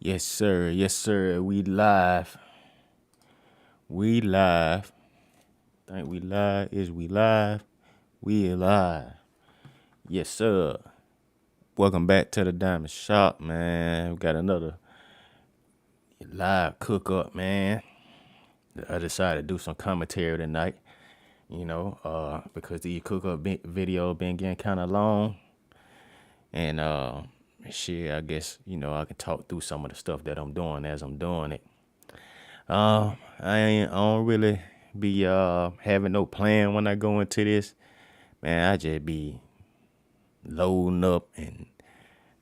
Yes, sir. Yes, sir. We live. We live. Think we live. Is we live? We live. Yes, sir. Welcome back to the Diamond Shop, man. We got another live cook up, man. I decided to do some commentary tonight, because the cook up video been getting kind of long. And shit, I guess, I can talk through some of the stuff that I'm doing as I'm doing it. I don't really be having no plan when I go into this. Man, I just be loading up and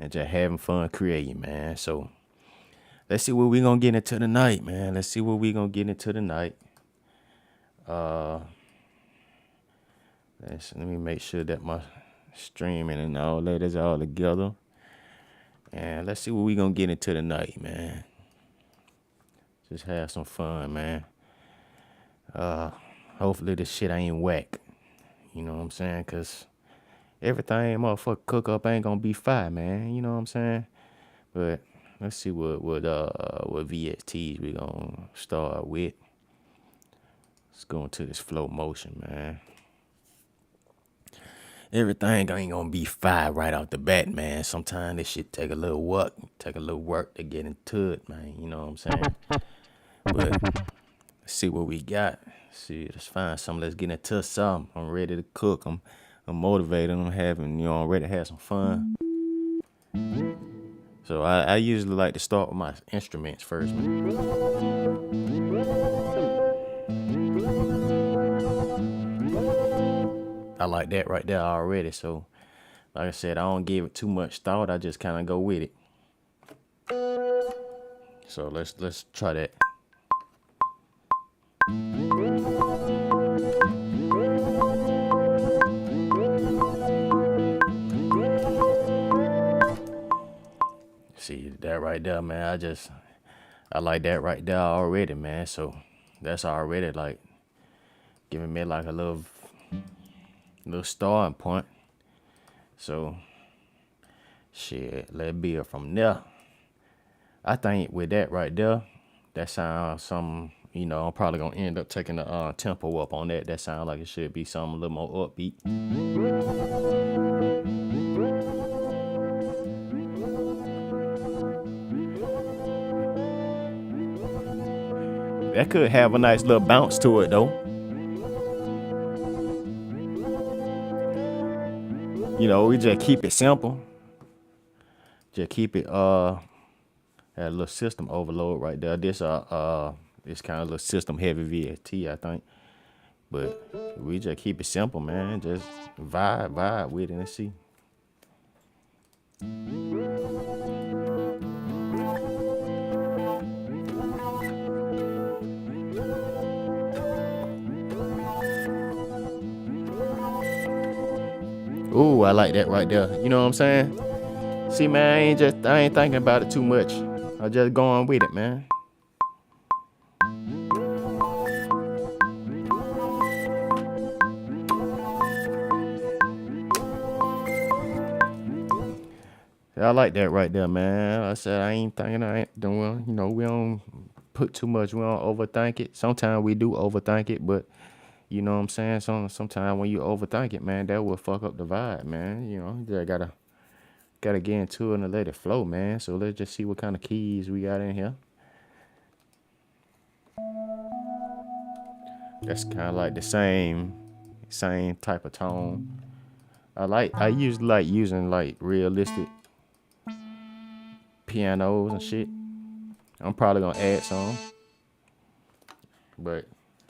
just having fun creating, man. So let's see what we gonna get into tonight, man. Let's see what we gonna get into tonight. Let me make sure that my streaming and all that is all together. And let's see what we gonna get into tonight, man. Just have some fun, man. Hopefully this shit ain't whack. You know what I'm saying? Cause everything motherfucker cook up ain't gonna be fire, man. You know what I'm saying? But let's see what VSTs we gonna start with. Let's go into this flow motion, man. Everything ain't gonna be fire right off the bat, man. Sometimes this shit take a little work to get into it, man. You know what I'm saying? But let's see what we got. Let's find something. Let's get into something. I'm ready to cook. I'm motivated. I'm having, I'm ready to have some fun. So I usually like to start with my instruments first, man. I like that right there already. So like I said, I don't give it too much thought. I just kind of go with it. So let's try that. See that right there, man. I like that right there already, man. So that's already like giving me like a little starting point. So shit, let's build from there. I think with that right there, that sounds some, I'm probably gonna end up taking the tempo up on that. That sounds like it should be something a little more upbeat. That could have a nice little bounce to it though. We just keep it simple. Just keep it had a little system overload right there. This it's kind of a little system heavy VST, I think. But we just keep it simple, man. Just vibe with it and see. Ooh, I like that right there. You know what I'm saying? See, man, I ain't thinking about it too much. I just going with it, man. I like that right there, man. I said I ain't doing, we don't put too much, we don't overthink it. Sometimes we do overthink it, but you know what I'm saying? Sometimes when you overthink it, man, that will fuck up the vibe, man. You just gotta get into it and let it flow, man. So let's just see what kind of keys we got in here. That's kind of like the same type of tone. I usually like using like realistic pianos and shit. I'm probably gonna add some, but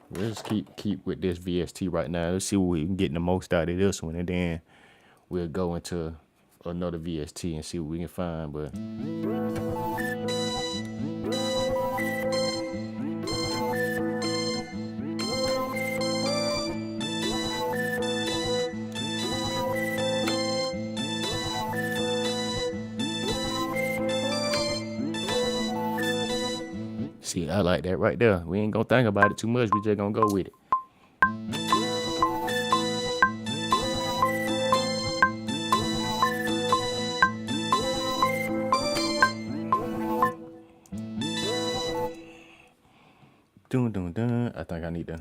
we'll just keep with this VST right now. Let's see what we can get the most out of this one, and then we'll go into another VST and see what we can find. But see, I like that right there. We ain't gonna think about it too much. We just gonna go with it. Dun dun dun. I think I need to.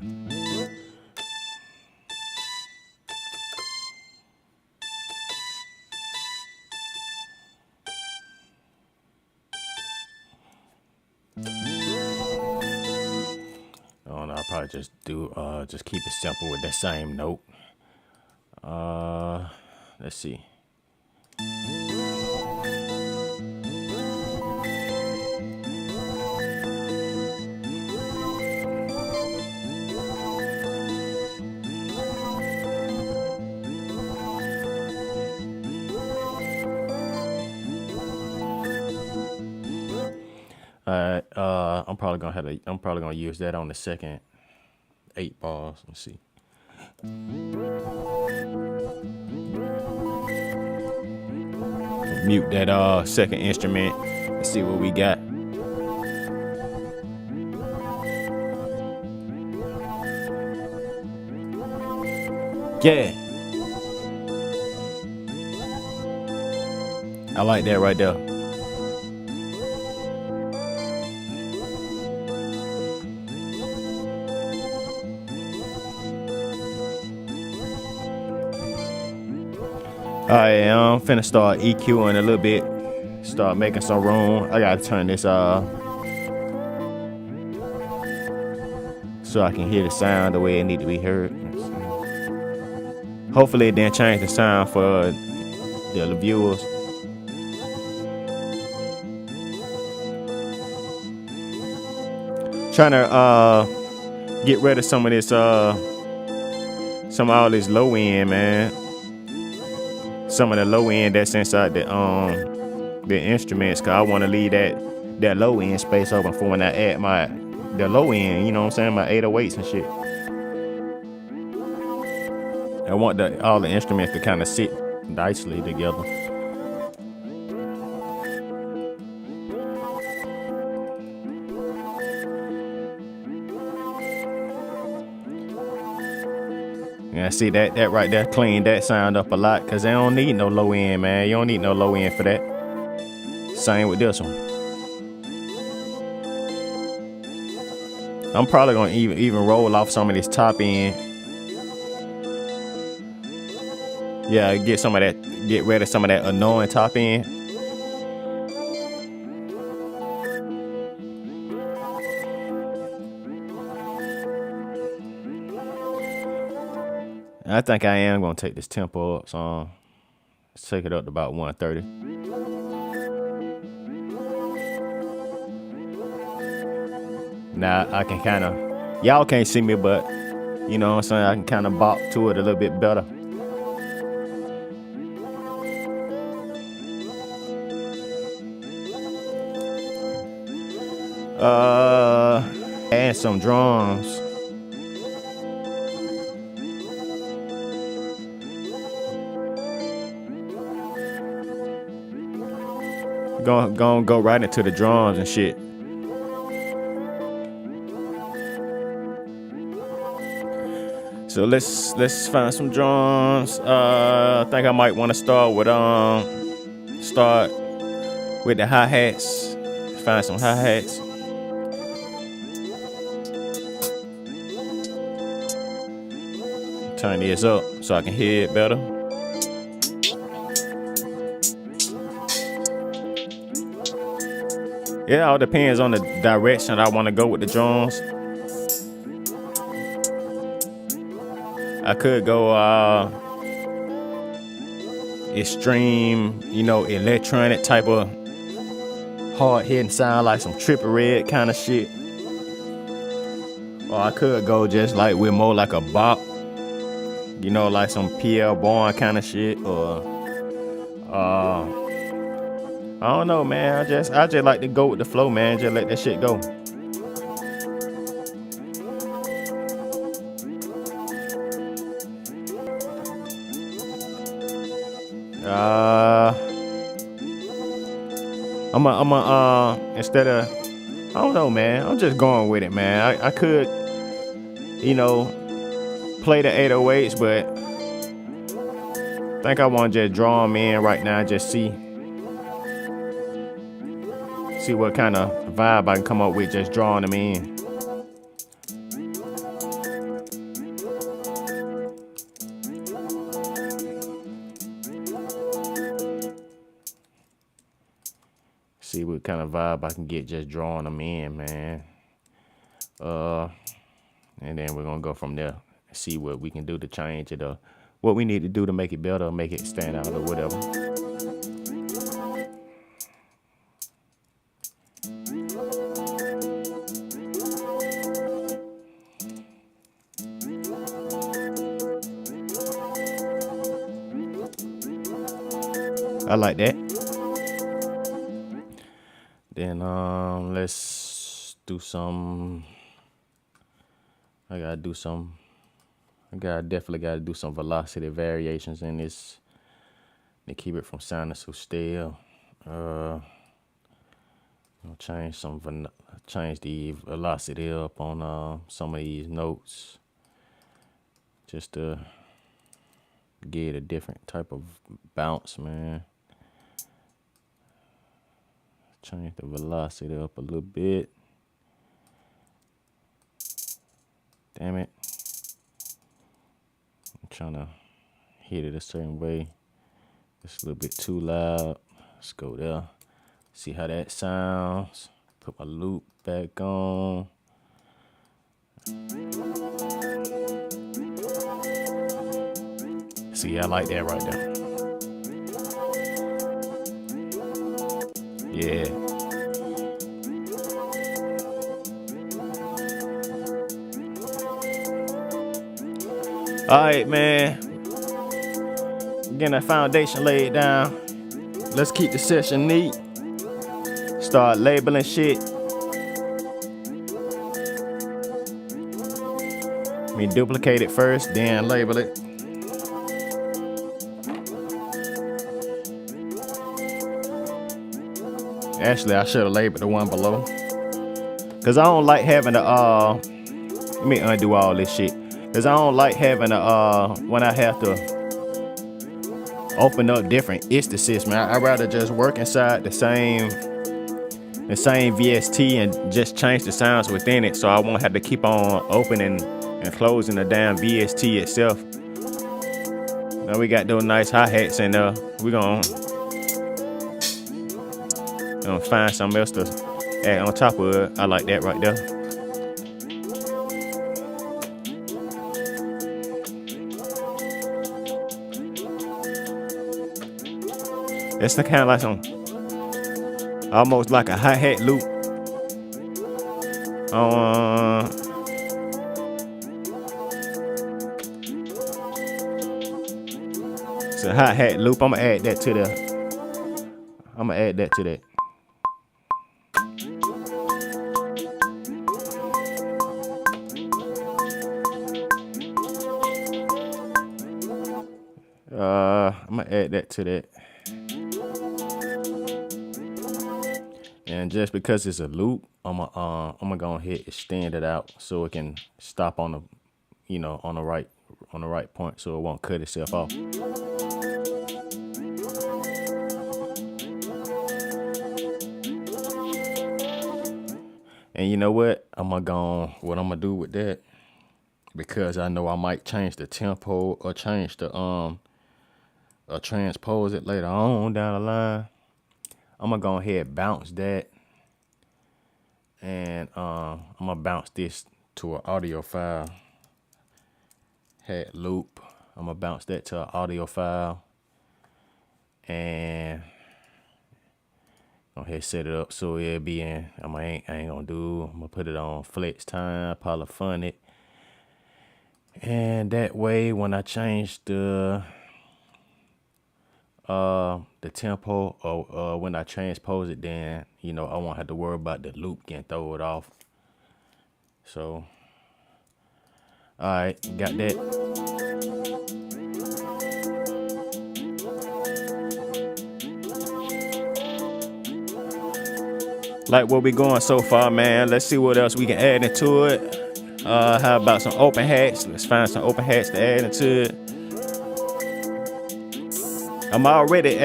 Oh no, I'll probably just do just keep it simple with that same note. Let's see. I'm probably gonna use that on the second 8 bars. Let's see. Mute that second instrument and see what we got. Yeah. I like that right there. Alright, I'm finna start EQing a little bit. Start making some room. I gotta turn this so I can hear the sound the way it need to be heard. Hopefully it didn't change the sound for the viewers. Trying to get rid of some of this some of all this low end, man. Some of the low end that's inside the instruments, cause I want to leave that low end space open for when I add the low end, you know what I'm saying, my 808s and shit. I want all the instruments to kind of sit nicely together. Yeah, see that right there cleaned that sound up a lot, cause they don't need no low end, man. You don't need no low end for that. Same with this one. I'm probably gonna even roll off some of this top end. Yeah, get rid of some of that annoying top end. I think I am gonna take this tempo up, so let's take it up to about 130. Now I can kind of, y'all can't see me, but you know what I'm saying, I can kind of bop to it a little bit better. Add some drums. Gonna go right into the drums and shit. So let's find some drums. I think I might want to start with the hi-hats. Find some hi-hats. Turn this up so I can hear it better. It all depends on the direction I want to go with the drums. I could go extreme, electronic type of hard hitting sound, like some Trippie Redd kind of shit. Or I could go just like with more like a bop, like some PL Bourne kind of shit. Or I don't know, man. I just like to go with the flow, man. Just let that shit go. Instead of, I don't know, man. I'm just going with it, man. I could, play the 808s, but I think I want to just draw them in right now. Just see what kind of vibe I can come up with just drawing them in. See what kind of vibe I can get just drawing them in, man. And then we're gonna go from there. See what we can do to change it, or what we need to do to make it better, or make it stand out, or whatever. I like that. Then let's do some. I definitely gotta do some velocity variations in this to keep it from sounding so stale. I'll change the velocity up on some of these notes, just to get a different type of bounce, man. Change the velocity up a little bit. Damn it. I'm trying to hit it a certain way. It's a little bit too loud. Let's go there. See how that sounds. Put my loop back on. See, I like that right there. Yeah. All right, man. Getting that foundation laid down. Let's keep the session neat. Start labeling shit. We duplicate it first, then label it. Actually, I should have labeled the one below. Cause I don't like having to let me undo all this shit. Cause I don't like having to when I have to open up different instances, man. I'd rather just work inside the same VST and just change the sounds within it, so I won't have to keep on opening and closing the damn VST itself. Now we got those nice hi-hats in there. We're gonna find something else to add on top of it. I like that right there. It's kind of like almost like a hi-hat loop. It's a hi-hat loop. I'm gonna add that to that. I'm gonna add that to that. And just because it's a loop, I'm gonna go ahead and extend it out so it can stop on the, on the right point, so it won't cut itself off. And you know what? What I'm gonna do with that, because I know I might change the tempo or change the or transpose it later on down the line. I'm gonna go ahead and bounce that, and I'm gonna bounce this to an audio file. Hat loop. I'm gonna bounce that to an audio file, and go ahead and set it up so it'll be in. I ain't gonna do. I'm gonna put it on flex time, polyphonic, and that way when I change the tempo, or when I transpose it, then I won't have to worry about the loop getting throw it off. So all right, got that. Like what we going so far, man. Let's see what else we can add into it. How about some open hats? Let's find some open hats to add into it. I'm already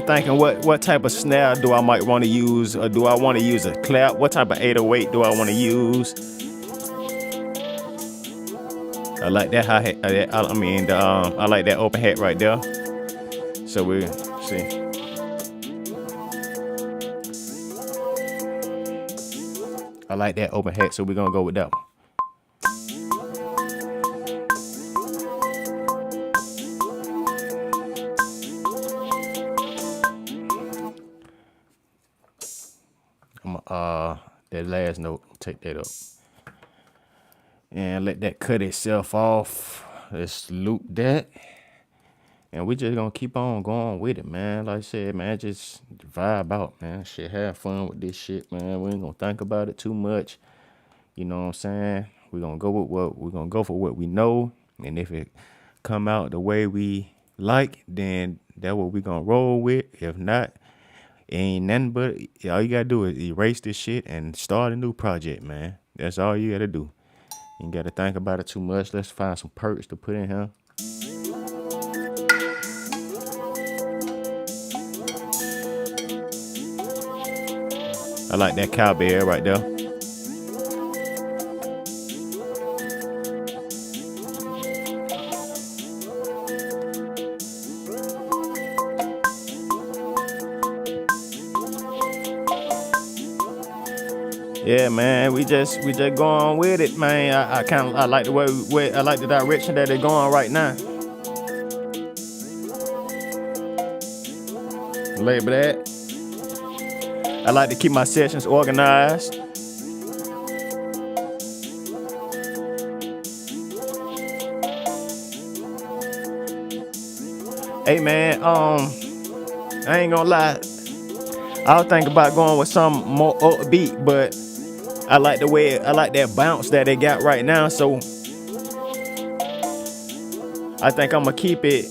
thinking what type of snare do I might want to use, or do I want to use a clap? What type of 808 do I want to use? I like that hi-hat. I like that open hat right there. So we see. I like that open hat, so we're gonna go with that one. That last note, take that up. And let that cut itself off. Let's loop that. And we just gonna keep on going with it, man. Like I said, man, just vibe out, man. Shit, have fun with this shit, man. We ain't gonna think about it too much. You know what I'm saying? We're gonna go with what we're gonna go for what we know. And if it come out the way we like, then that's what we gonna roll with. If not, it ain't nothing but all you gotta do is erase this shit and start a new project, man. That's all you gotta do. You ain't gotta think about it too much. Let's find some perks to put in here. I like that cowbell right there. Yeah, man, we just going with it, man. I like the way I like the direction that they're going right now. Label that. I like to keep my sessions organized. Hey, man, I ain't gonna lie. I was thinking about going with some more upbeat, but I like that bounce that they got right now. So I think I'm gonna keep it.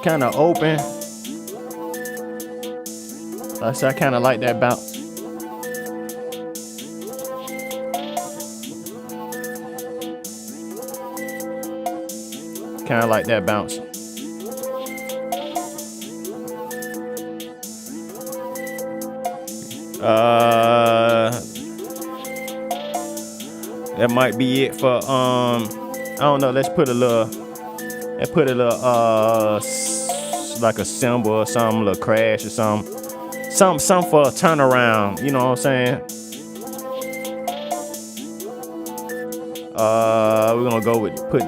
Kind of open. So I kind of like that bounce. Kind of like that bounce. That might be it for I don't know. Let's put a little like a symbol or something, a little crash or something for a turnaround. You know what I'm saying? We're gonna go with put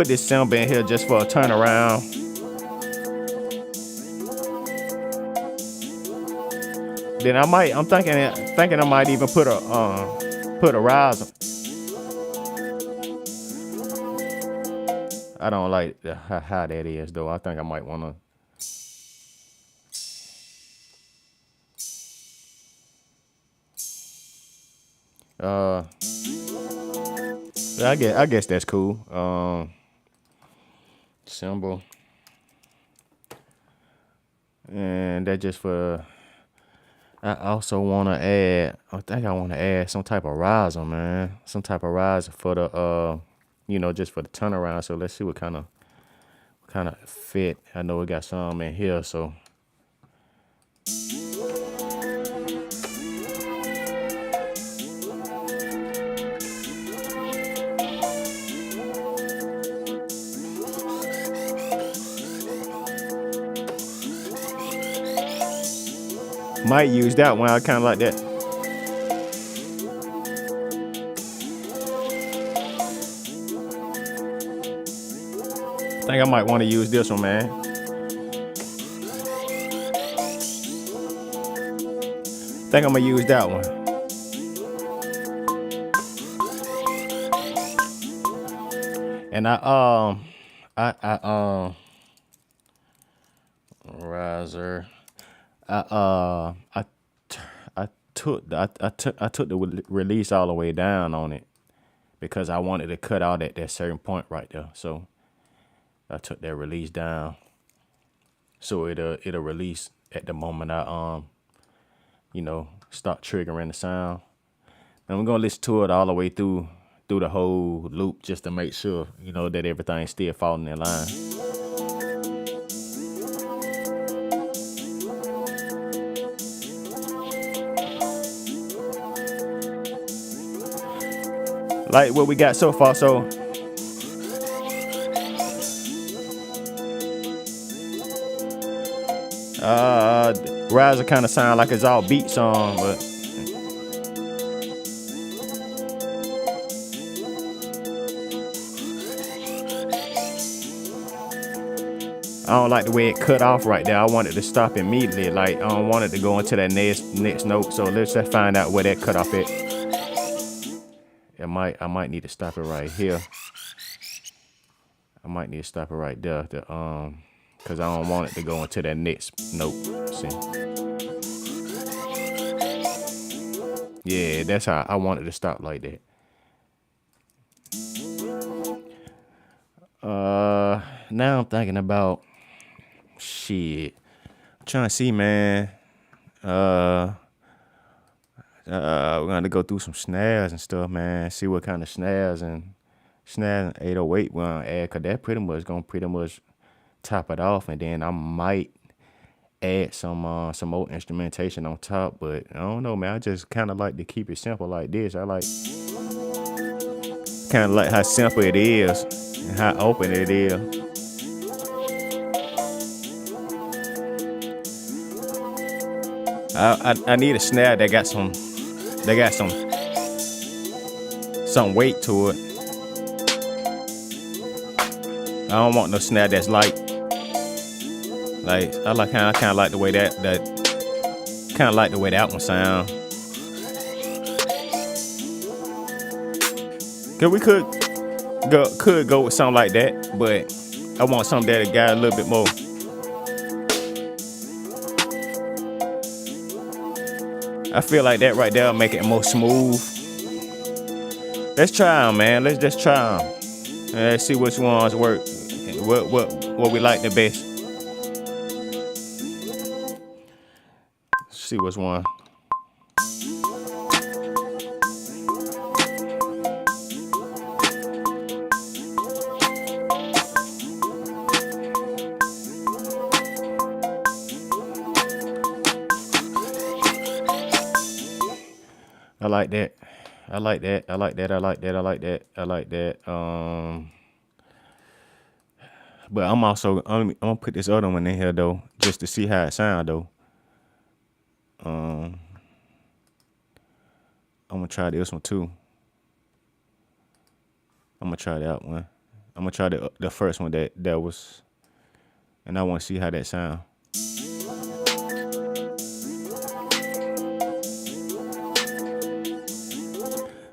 this symbol in here just for a turnaround. Then I'm thinking I might even put a riser. I don't like how that is though. I think I might wanna. I guess that's cool. Symbol. And that just for. I also want to add. I think I want to add some type of riser, man. Some type of riser for the just for the turnaround. So let's see what kind of fit. I know we got some in here, so. Might use that one. I kind of like that. I think I might want to use this one, man. I think I'm gonna use that one. And riser. I took the release all the way down on it because I wanted to cut out at that certain point right there. So I took that release down, so it'll release at the moment I start triggering the sound. And we're gonna listen to it all the way through the whole loop just to make sure that everything's still falling in line. Like what we got so far, so Riser kind of sound like it's all beat song, but I don't like the way it cut off right there. I want it to stop immediately. Like, I don't want it to go into that next note. So let's just find out where that cut off at. I might need to stop it right here. I might need to stop it right there. Cause I don't want it to go into that next note. See? Yeah, that's how I want it to stop like that. Now I'm thinking about shit. I'm trying to see, man. We're gonna go through some snares and stuff, man. See what kind of snares and 808 we're gonna add, cause that pretty much top it off, and then I might add some more instrumentation on top. But I don't know, man. I just kind of like to keep it simple like this. I like kind of like how simple it is and how open it is. I need a snare that got some weight to it. I don't want no snare that's light. Like I kind of like the way that one sound. Cause we could go with something like that, but I want something that got a little bit more. I feel like that right there make it more smooth. Let's try them, man. Let's just try them. Let's see which ones work. What we like the best. Let's see which one. I like that. I like that. I like that. I like that. I like that. I like that. But I'm gonna put this other one in here though, just to see how it sound though. I'm gonna try this one too. I'm gonna try that one. I'm gonna try the first one that was, and I want to see how that sound.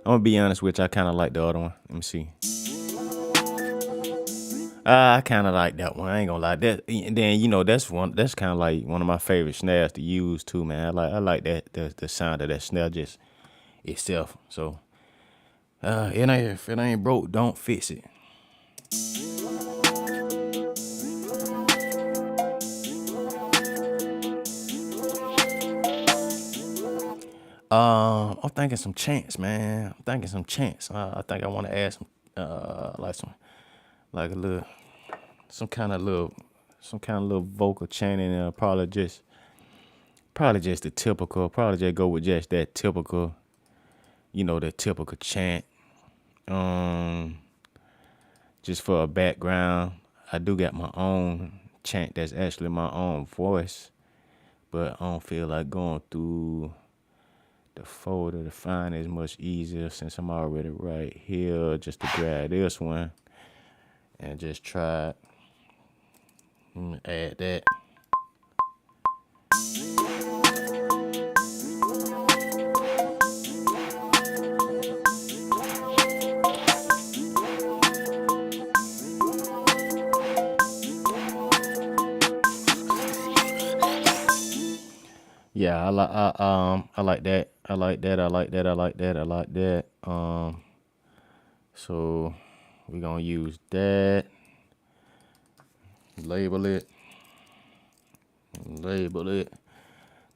I'm gonna be honest with you, I kind of like the other one. Let me see. I kind of like that one. I ain't gonna lie. That, and then that's kind of like one of my favorite snares to use too, man. I like that the sound of that snare just itself. So if it ain't broke, don't fix it. I'm thinking some chants, man. I'm thinking some chants. I think I want to add some some kind of little vocal chanting. Probably just the typical. Probably just go with just that typical, the typical chant. Just for a background, I do got my own chant that's actually my own voice, but I don't feel like going through the folder to find it is much easier since I'm already right here. Just to grab this one and just try it. Add that. Yeah, I like that. I like that. I like that. I like that. I like that. So we're gonna use that. Label it.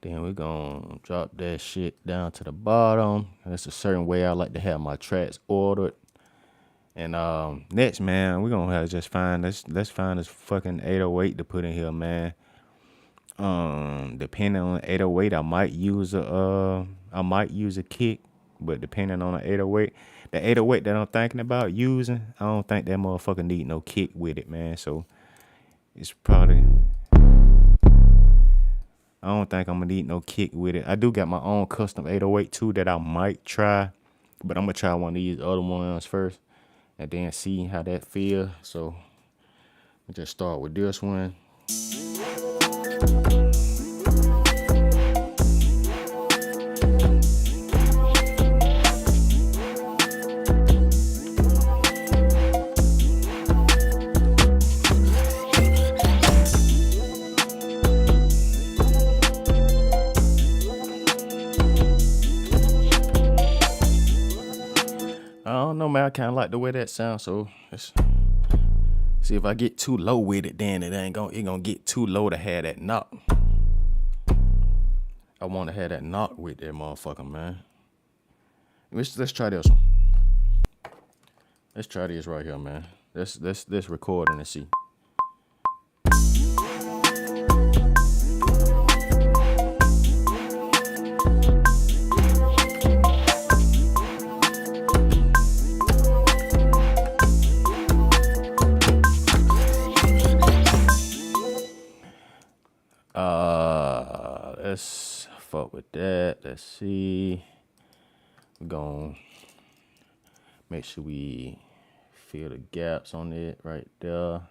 Then we're gonna drop that shit down to the bottom. That's a certain way I like to have my tracks ordered. And next, man, we're gonna have to just let's find this fucking 808 to put in here, man. Depending on the 808, I might use a kick, but depending on the 808 that I'm thinking about using, I don't think that motherfucker need no kick with it, man. So it's probably I don't think I'm gonna need no kick with it. I do got my own custom 808 too that I might try, but I'm gonna try one of these other ones first and then see how that feel. So we just start with this one. I don't know, man. I kind of like the way that sounds. So let's see if I get too low with it. Then it gonna get too low to have that knock. I want to have that knock with that motherfucker, man. Let's try this one. Let's try this right here, man. Let's record and see. Let's fuck with that. Let's see. We're gonna make sure we fill the gaps on it right there.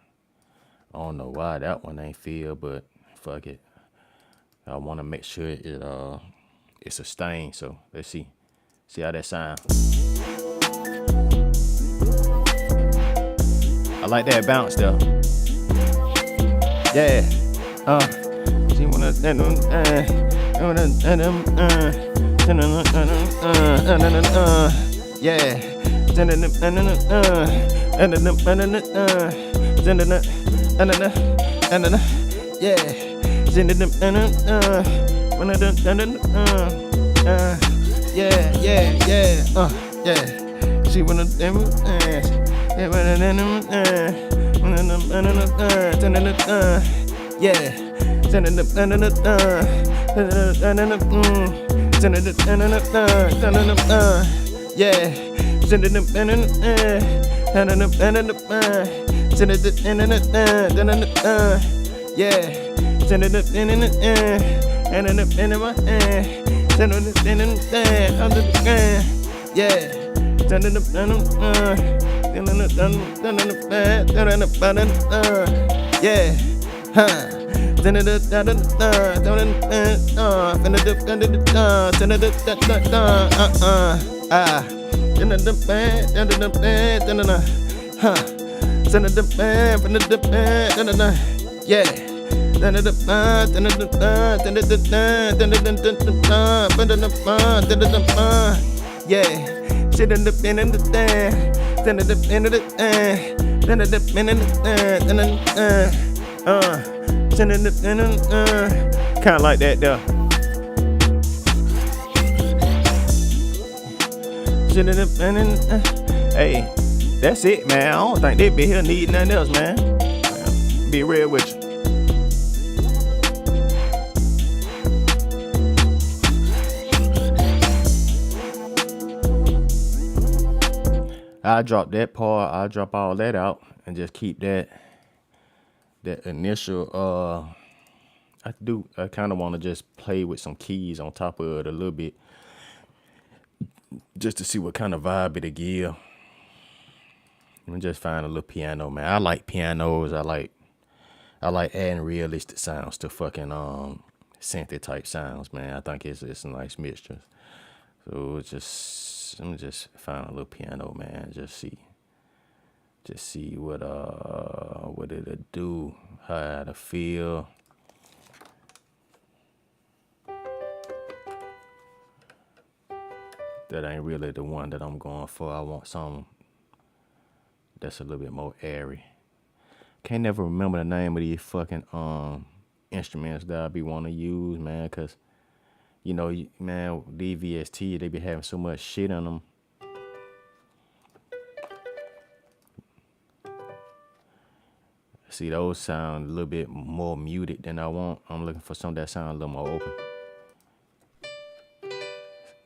I don't know why that one ain't filled, but fuck it. I want to make sure it's sustained. So let's see how that sound. I like that bounce though. Yeah. See when kind of like that though. Hey, that's it, man. I don't think they be here need nothing else, man. Be real with you. I drop that part. I drop all that out and just keep that initial. I kind of want to just play with some keys on top of it a little bit, just to see what kind of vibe it'll give. And just find a little piano, man. I like pianos. I like adding realistic sounds to fucking synthy type sounds, man. I think it's a nice mixture. So let me just find a little piano, man. Just see what it'll do, how it'll feel. That ain't really the one that I'm going for. I want something that's a little bit more airy. Can't never remember the name of these fucking instruments that I be wanting to use, man, cause you know, man, DVST, they be having so much shit on them. See, those sound a little bit more muted than I want. I'm looking for something that sound a little more open.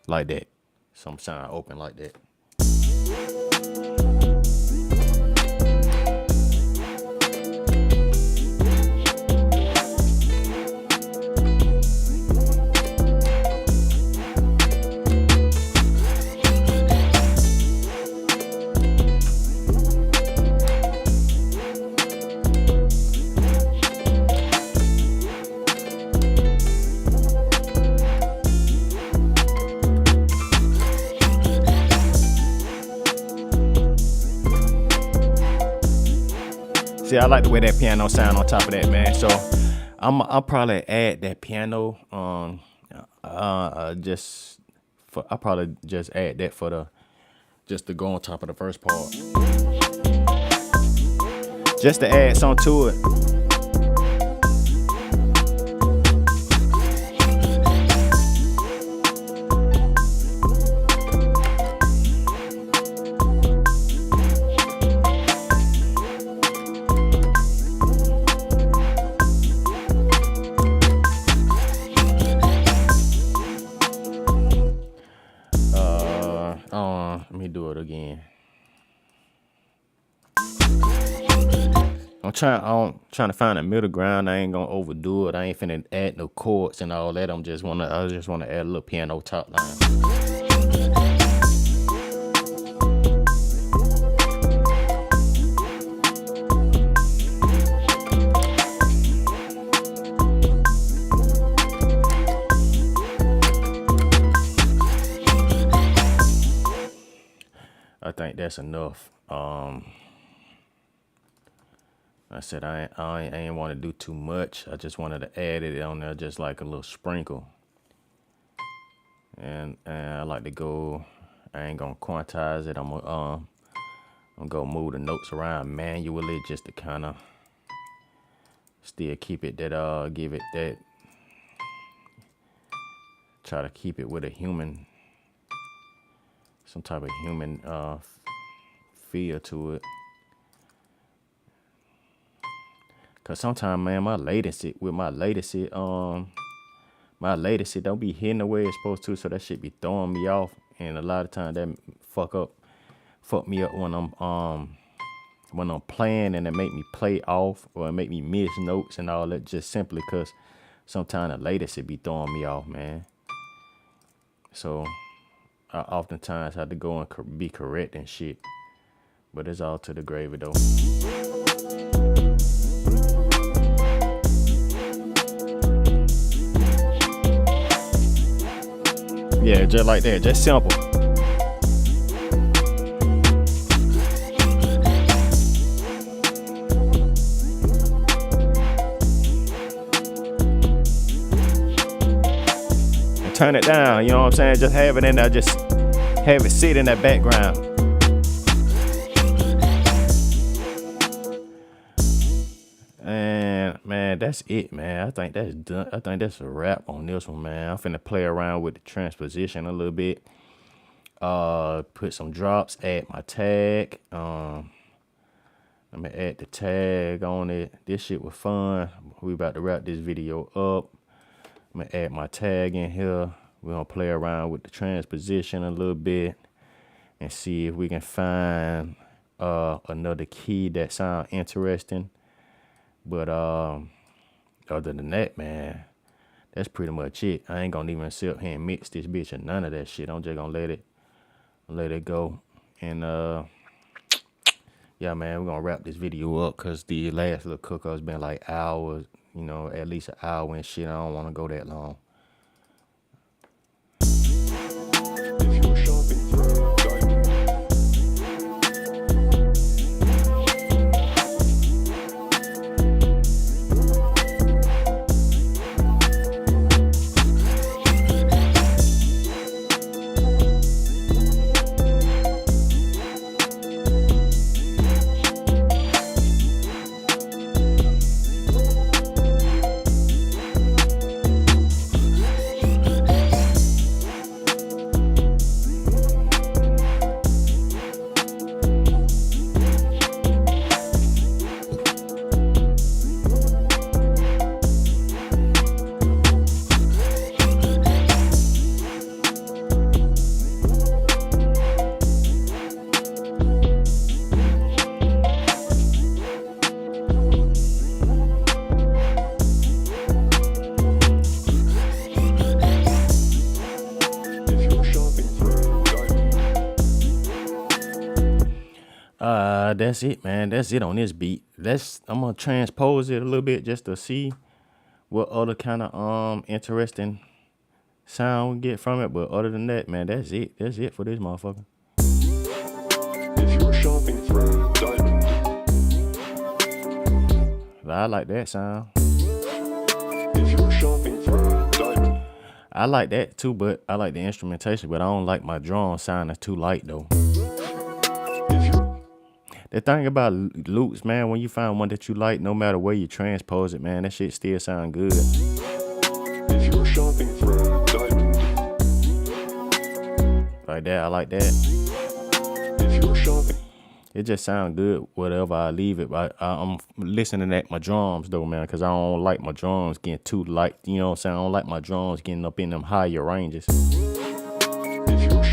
Like that. Some sound open like that. See, I like the way that piano sound on top of that, man. So I'll probably add that piano. Just for I'll probably just add that for the just to go on top of the first part, just to add something to it. Let me do it again. I'm trying to find a middle ground. I ain't gonna overdo it. I ain't finna add no chords and all that. I just wanna add a little piano top line. I think that's enough. I said I ain't want to do too much. I just wanted to add it on there, just like a little sprinkle. And I like to go. I ain't gonna quantize it. I'm gonna move the notes around manually just to kind of still keep it that give it that. Try to keep it with a human, some type of human feel to it. Cause sometimes, man, my latest it don't be hitting the way it's supposed to, so that shit be throwing me off, and a lot of times that fuck me up when I'm playing, and it make me play off or it make me miss notes and all that, just simply cause sometimes the latest it be throwing me off, man. So I oftentimes have to go and be correct and shit, but it's all to the gravy though. Yeah, just like that, just simple. And turn it down, you know what I'm saying? Just have it in there, just have it sit in that background. And man, that's it, man. I think that's done. I think that's a wrap on this one, man. I'm finna play around with the transposition a little bit. Put some drops, add my tag. Let me add the tag on it. This shit was fun. We about to wrap this video up. I'm gonna add my tag in here. We're gonna play around with the transposition a little bit and see if we can find another key that sound interesting. But other than that, man, that's pretty much it. I ain't gonna even sit up here and mix this bitch or none of that shit. I'm just gonna let it go. And yeah, man, we're gonna wrap this video up because the last little cook has been like hours, you know, at least an hour and shit. I don't want to go that long. That's it, man. That's it on this beat. I'm gonna transpose it a little bit just to see what other kind of interesting sound we get from it. But other than that, man, that's it. That's it for this motherfucker. If you're shopping for a diamond, I like that sound. If you're shopping for a diamond, I like that too, but I like the instrumentation, but I don't like my drum sounding too light though. if you The thing about loops, man, when you find one that you like, no matter where you transpose it, man, that shit still sound good. if you're shopping for a diamond, Like that, I like that. if you're shopping, It just sound good, whatever I leave it. I'm listening at my drums though, man, because I don't like my drums getting too light. You know what I'm saying? I don't like my drums getting up in them higher ranges. if you're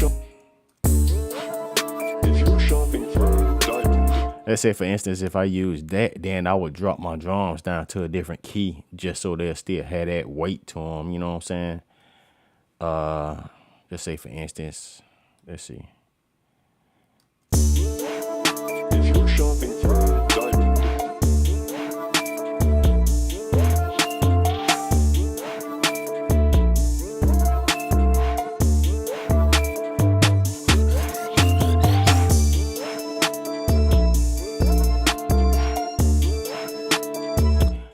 shopping for a diamond, Let's say, for instance, if I use that, then I would drop my drums down to a different key just so they'll still have that weight to them. You know what I'm saying? Let's say, for instance, let's see. if you're shopping for a diamond,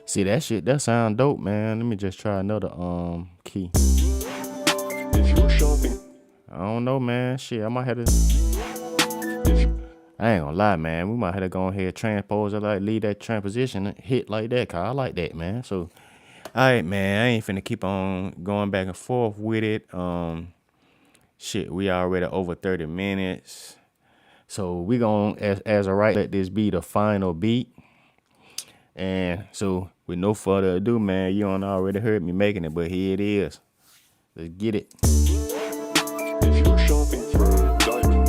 See that shit? That sound dope, man. Let me just try another key. if you're shopping, I don't know, man. Shit, I might have to. if I ain't gonna lie, man. We might have to go ahead and transpose it, like leave that transposition hit like that, cause I like that, man. So, all right, man. I ain't finna keep on going back and forth with it. Shit, we already over 30 minutes. So we gonna, as of right, let this be the final beat. And so, with no further ado, man, you don't already heard me making it, but here it is. Let's get it. if you're shopping for a diamond,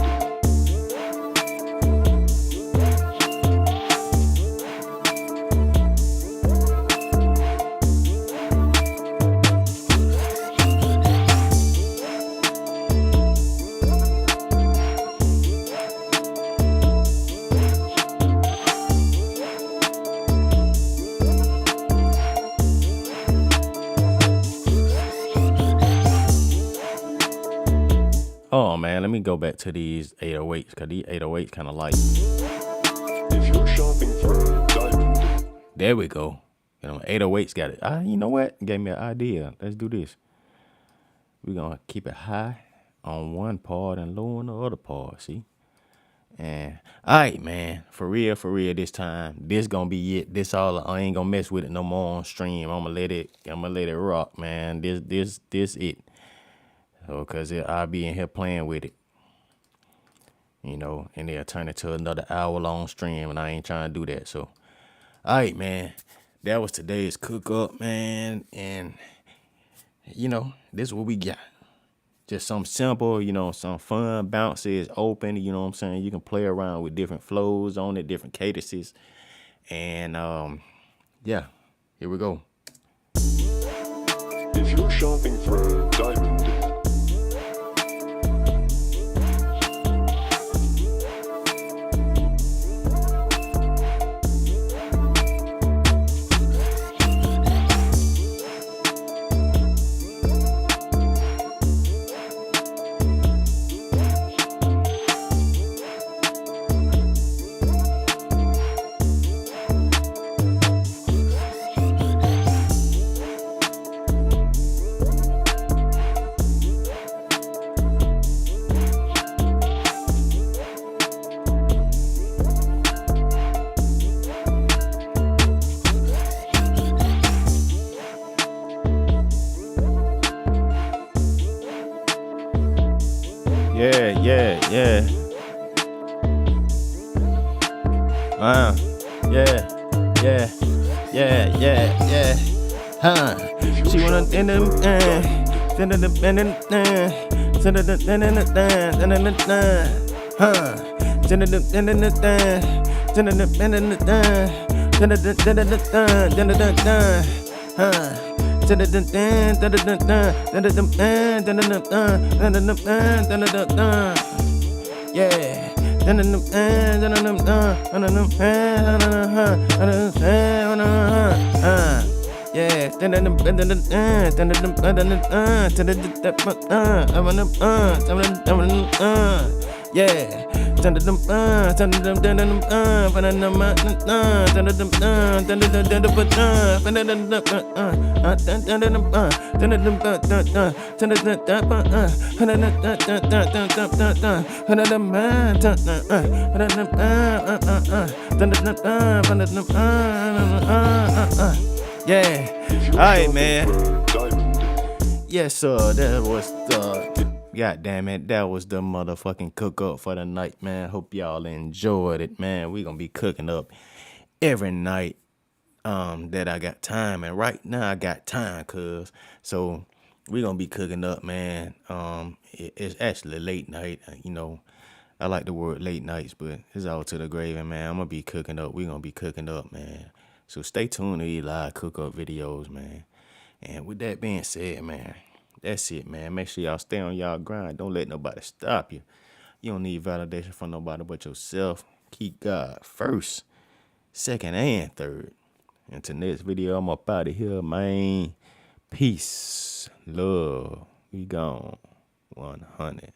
Oh man, let me go back to these 808s, cause these 808s kind of light. if you're shopping for a diamond, There we go. You know, 808s got it. You know what? Gave me an idea. Let's do this. We're gonna keep it high on one part and low on the other part. See? And all right, man. For real this time. This gonna be it. This all. I ain't gonna mess with it no more on stream. I'm gonna let it rock, man. This it. So, cause I'll be in here playing with it. You know, and they'll turn it to another hour-long stream, and I ain't trying to do that. So, all right, man. That was today's cook-up, man. And, you know, this is what we got. Just some simple, you know, some fun, bounces, open, you know what I'm saying? You can play around with different flows on it, different cadences. And, yeah, here we go. if you're shopping for a diamond, Yeah. Yeah. Huh. She wanna Yeah. If you're All right, shopping man. for diamond, Yes, sir. That was the. God damn it. That was the motherfucking cook up for the night, man. Hope y'all enjoyed it, man. We gonna be cooking up every night that I got time. And right now I got time, cuz. So we gonna be cooking up, man. It's actually late night, you know. I like the word late nights, but it's all to the gravy, man. I'm gonna be cooking up. We gonna be cooking up, man. So stay tuned to these live cook up videos, man. And with that being said, man, that's it, man. Make sure y'all stay on y'all grind. Don't let nobody stop you. You don't need validation from nobody but yourself. Keep God first, second, and third. Until next video, I'm up out of here, man. Peace, love. We gone 100.